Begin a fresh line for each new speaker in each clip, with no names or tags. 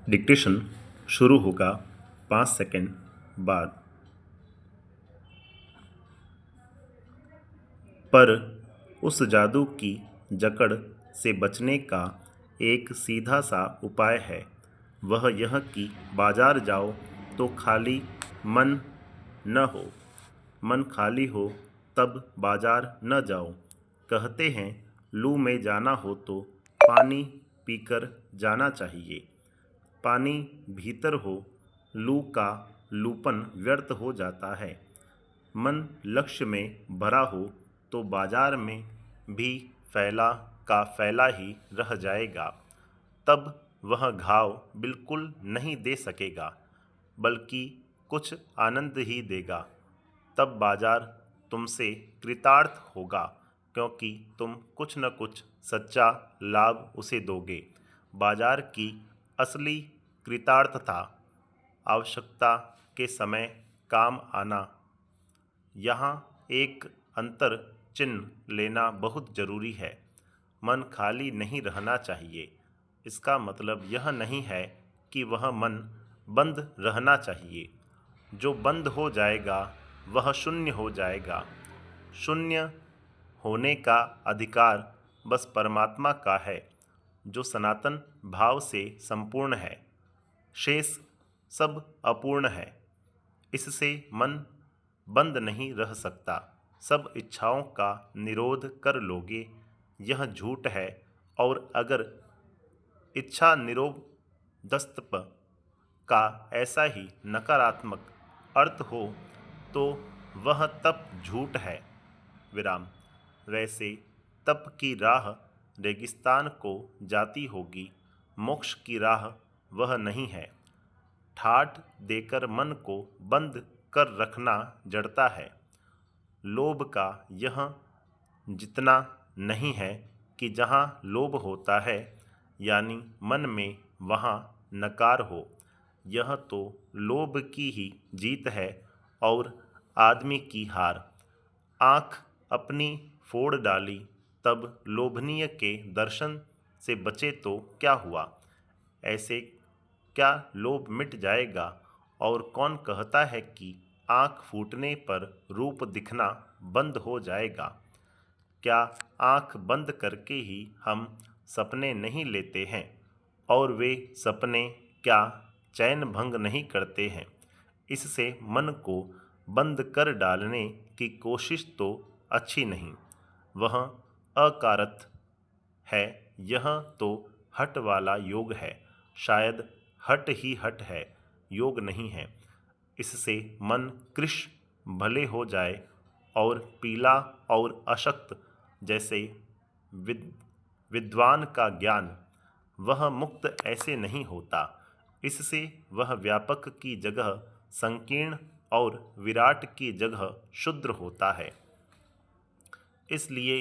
Dictation शुरू होगा 5 second बाद। पर उस जादू की जकड़ से बचने का एक सीधा सा उपाय है। वह यह कि बाजार जाओ तो खाली मन न हो। मन खाली हो तब बाजार न जाओ। कहते हैं लू में जाना हो तो पानी पीकर जाना चाहिए। पानी भीतर हो, लू का लूपन व्यर्थ हो जाता है। मन लक्ष्य में भरा हो तो बाजार में भी फैला का फैला ही रह जाएगा। तब वह घाव बिल्कुल नहीं दे सकेगा, बल्कि कुछ आनंद ही देगा। तब बाजार तुमसे कृतार्थ होगा, क्योंकि तुम कुछ न कुछ सच्चा लाभ उसे दोगे। बाजार की असली कृतार्थता आवश्यकता के समय काम आना। यहाँ एक अंतर चिन्ह लेना बहुत जरूरी है। मन खाली नहीं रहना चाहिए। इसका मतलब यह नहीं है कि वह मन बंद रहना चाहिए। जो बंद हो जाएगा वह शून्य हो जाएगा। शून्य होने का अधिकार बस परमात्मा का है, जो सनातन भाव से संपूर्ण है। शेष सब अपूर्ण है। इससे मन बंद नहीं रह सकता। सब इच्छाओं का निरोध कर लोगे, यह झूठ है। और अगर इच्छा निरोधस्तप का ऐसा ही नकारात्मक अर्थ हो तो वह तप झूठ है। विराम। वैसे तप की राह रेगिस्तान को जाती होगी, मोक्ष की राह वह नहीं है। ठाठ देकर मन को बंद कर रखना जड़ता है। लोभ का यह जितना नहीं है कि जहाँ लोभ होता है, यानी मन में, वहाँ नकार हो। यह तो लोभ की ही जीत है और आदमी की हार। आँख अपनी फोड़ डाली तब लोभनीय के दर्शन से बचे तो क्या हुआ। ऐसे क्या लोभ मिट जाएगा। और कौन कहता है कि आँख फूटने पर रूप दिखना बंद हो जाएगा। क्या आँख बंद करके ही हम सपने नहीं लेते हैं, और वे सपने क्या चैन भंग नहीं करते हैं। इससे मन को बंद कर डालने की कोशिश तो अच्छी नहीं। वह अकारत है। यह तो हट वाला योग है। शायद हट ही हट है, योग नहीं है। इससे मन कृश भले हो जाए और पीला और अशक्त जैसे विद्वान का ज्ञान, वह मुक्त ऐसे नहीं होता। इससे वह व्यापक की जगह संकीर्ण और विराट की जगह शुद्र होता है। इसलिए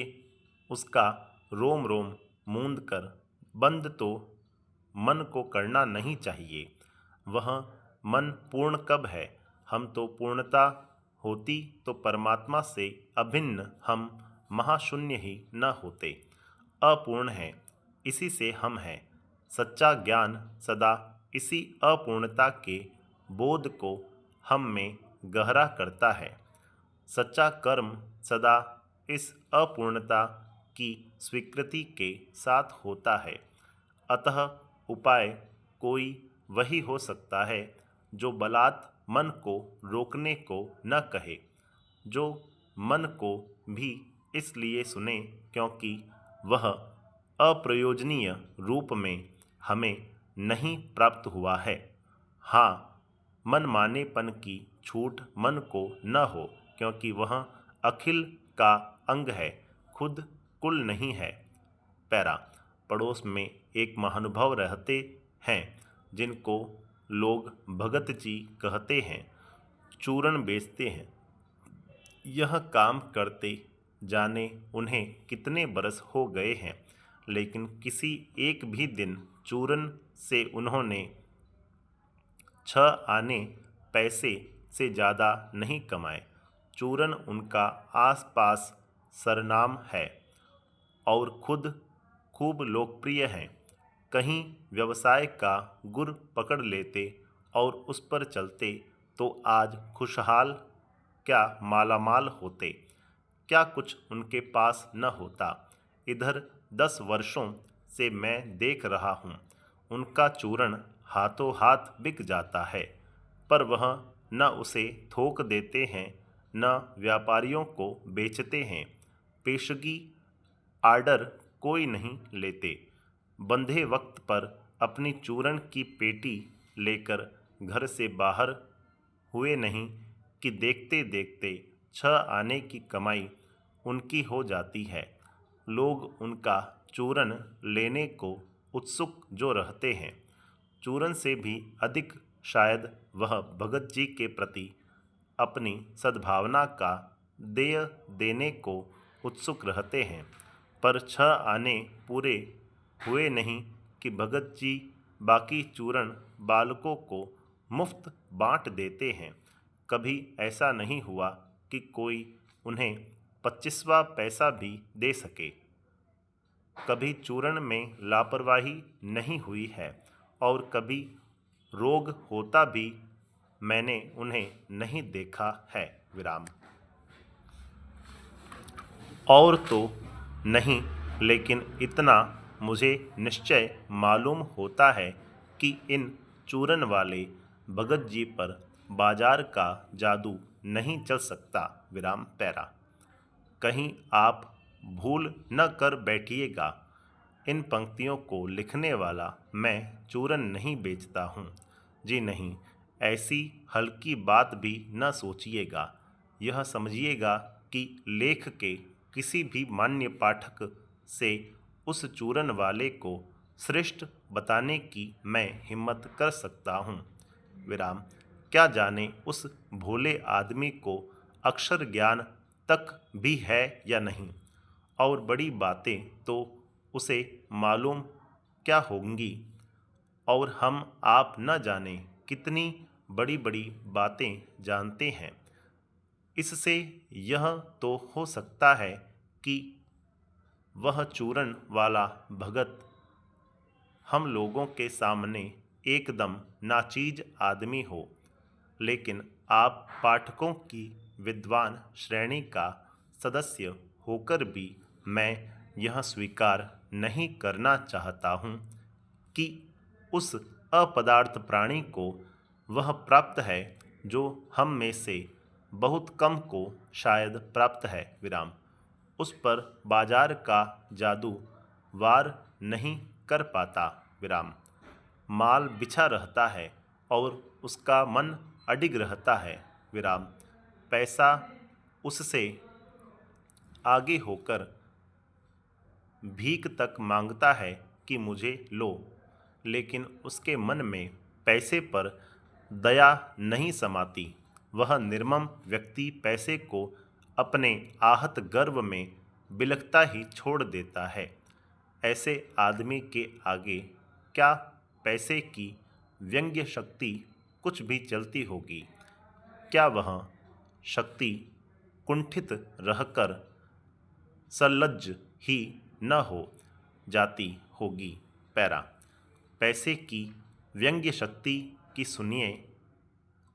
उसका रोम रोम मूंद कर बंद तो मन को करना नहीं चाहिए। वह मन पूर्ण कब है। हम तो पूर्णता होती तो परमात्मा से अभिन्न हम महाशून्य ही न होते। अपूर्ण है, इसी से हम हैं। सच्चा ज्ञान सदा इसी अपूर्णता के बोध को हम में गहरा करता है। सच्चा कर्म सदा इस अपूर्णता की स्वीकृति के साथ होता है। अतः उपाय कोई वही हो सकता है जो बलात् मन को रोकने को न कहे, जो मन को भी इसलिए सुने क्योंकि वह अप्रयोजनीय रूप में हमें नहीं प्राप्त हुआ है। हाँ, मनमानेपन की छूट मन को न हो, क्योंकि वह अखिल का अंग है, खुद कुल नहीं है। पैरा। पड़ोस में एक महानुभाव रहते हैं जिनको लोग भगत जी कहते हैं। चूरण बेचते हैं। यह काम करते जाने उन्हें कितने बरस हो गए हैं, लेकिन किसी एक भी दिन चूरन से उन्होंने 6 आने पैसे से ज़्यादा नहीं कमाए। चूरन उनका आसपास सरनाम है और खुद खूब लोकप्रिय हैं। कहीं व्यवसाय का गुर पकड़ लेते और उस पर चलते तो आज खुशहाल क्या मालामाल होते। क्या कुछ उनके पास न होता। इधर 10 वर्षों से मैं देख रहा हूँ, उनका चूर्ण हाथों हाथ बिक जाता है, पर वह न उसे थोक देते हैं न व्यापारियों को बेचते हैं। पेशगी आर्डर कोई नहीं लेते। बंधे वक्त पर अपनी चूर्ण की पेटी लेकर घर से बाहर हुए नहीं कि देखते देखते 6 आने की कमाई उनकी हो जाती है। लोग उनका चूर्ण लेने को उत्सुक जो रहते हैं, चूर्ण से भी अधिक शायद वह भगत जी के प्रति अपनी सद्भावना का देय देने को उत्सुक रहते हैं। पर 6 आने पूरे हुए नहीं कि भगत जी बाकी चूर्ण बालकों को मुफ्त बांट देते हैं। कभी ऐसा नहीं हुआ कि कोई उन्हें 25वां पैसा भी दे सके। कभी चूर्ण में लापरवाही नहीं हुई है और कभी रोग होता भी मैंने उन्हें नहीं देखा है। विराम। और तो नहीं, लेकिन इतना मुझे निश्चय मालूम होता है कि इन चूरन वाले भगत जी पर बाजार का जादू नहीं चल सकता। विराम पैरा। कहीं आप भूल न कर बैठिएगा, इन पंक्तियों को लिखने वाला मैं चूरन नहीं बेचता हूँ। जी नहीं, ऐसी हल्की बात भी न सोचिएगा। यह समझिएगा कि लेख के किसी भी मान्य पाठक से उस चूरन वाले को श्रेष्ठ बताने की मैं हिम्मत कर सकता हूँ। विराम। क्या जाने उस भोले आदमी को अक्षर ज्ञान तक भी है या नहीं, और बड़ी बातें तो उसे मालूम क्या होंगी, और हम आप न जाने कितनी बड़ी बड़ी बातें जानते हैं। इससे यह तो हो सकता है कि वह चूरन वाला भगत हम लोगों के सामने एकदम नाचीज आदमी हो, लेकिन आप पाठकों की विद्वान श्रेणी का सदस्य होकर भी मैं यह स्वीकार नहीं करना चाहता हूँ कि उस अपदार्थ प्राणी को वह प्राप्त है जो हम में से बहुत कम को शायद प्राप्त है। विराम। उस पर बाजार का जादू वार नहीं कर पाता। विराम। माल बिछा रहता है और उसका मन अडिग रहता है। विराम। पैसा उससे आगे होकर भीख तक मांगता है कि मुझे लो, लेकिन उसके मन में पैसे पर दया नहीं समाती। वह निर्मम व्यक्ति पैसे को अपने आहत गर्व में बिलखता ही छोड़ देता है। ऐसे आदमी के आगे क्या पैसे की व्यंग्य शक्ति कुछ भी चलती होगी? क्या वह शक्ति कुंठित रहकर सलज्ज ही न हो जाती होगी? पैरा। पैसे की व्यंग्य शक्ति की सुनिए,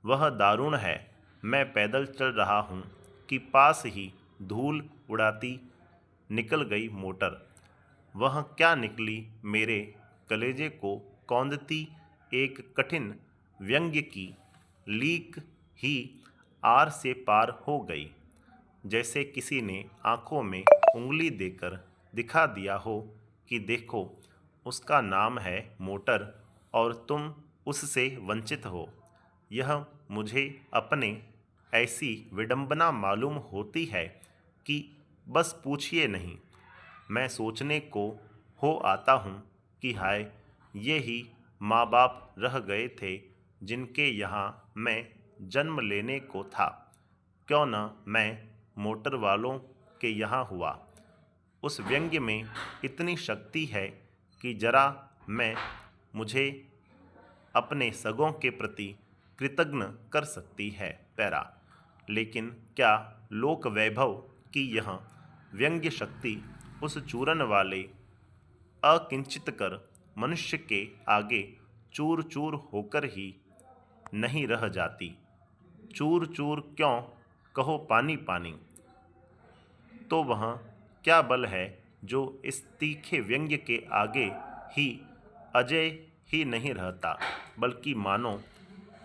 वह दारुण है। मैं पैदल चल रहा हूँ कि पास ही धूल उड़ाती निकल गई मोटर। वह क्या निकली, मेरे कलेजे को कौंधती एक कठिन व्यंग्य की लीक ही आर से पार हो गई, जैसे किसी ने आंखों में उंगली देकर दिखा दिया हो कि देखो, उसका नाम है मोटर और तुम उससे वंचित हो। यह मुझे अपने ऐसी विडंबना मालूम होती है कि बस पूछिए नहीं। मैं सोचने को हो आता हूँ कि हाय, ये ही माँ बाप रह गए थे जिनके यहाँ मैं जन्म लेने को था। क्यों न मैं मोटर वालों के यहाँ हुआ। उस व्यंग्य में इतनी शक्ति है कि जरा मैं मुझे अपने सगों के प्रति कृतज्ञ कर सकती है। पैरा। लेकिन क्या लोक वैभव की यह व्यंग्य शक्ति उस चूरन वाले अकिंचित कर मनुष्य के आगे चूर चूर होकर ही नहीं रह जाती। चूर चूर क्यों कहो पानी पानी, तो वह क्या बल है जो इस तीखे व्यंग्य के आगे ही अजय ही नहीं रहता, बल्कि मानो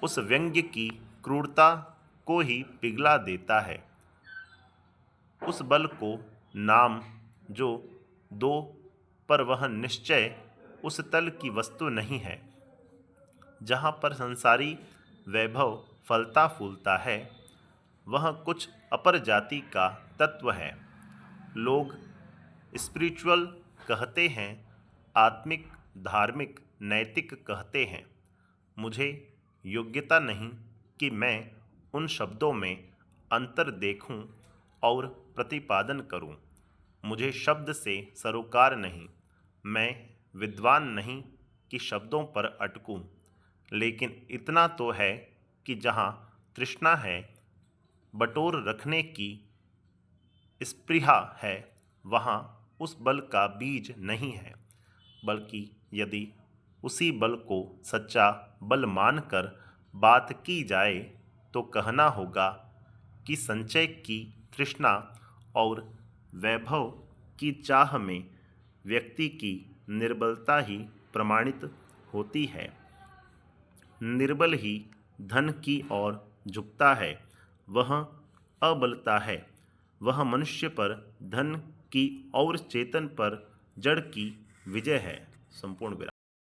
उस व्यंग्य की क्रूरता को ही पिघला देता है। उस बल को नाम जो दो, पर वह निश्चय उस तल की वस्तु नहीं है जहाँ पर संसारी वैभव फलता फूलता है। वह कुछ अपर जाति का तत्व है। लोग स्पिरिचुअल कहते हैं, आत्मिक, धार्मिक, नैतिक कहते हैं। मुझे योग्यता नहीं कि मैं उन शब्दों में अंतर देखूं और प्रतिपादन करूं। मुझे शब्द से सरोकार नहीं, मैं विद्वान नहीं कि शब्दों पर अटकूं। लेकिन इतना तो है कि जहाँ तृष्णा है, बटोर रखने की स्पृहा है, वहाँ उस बल का बीज नहीं है। बल्कि यदि उसी बल को सच्चा बल मानकर बात की जाए तो कहना होगा कि संचय की तृष्णा और वैभव की चाह में व्यक्ति की निर्बलता ही प्रमाणित होती है। निर्बल ही धन की ओर झुकता है, वह अबलता है। वह मनुष्य पर धन की और चेतन पर जड़ की विजय है। संपूर्ण विराम।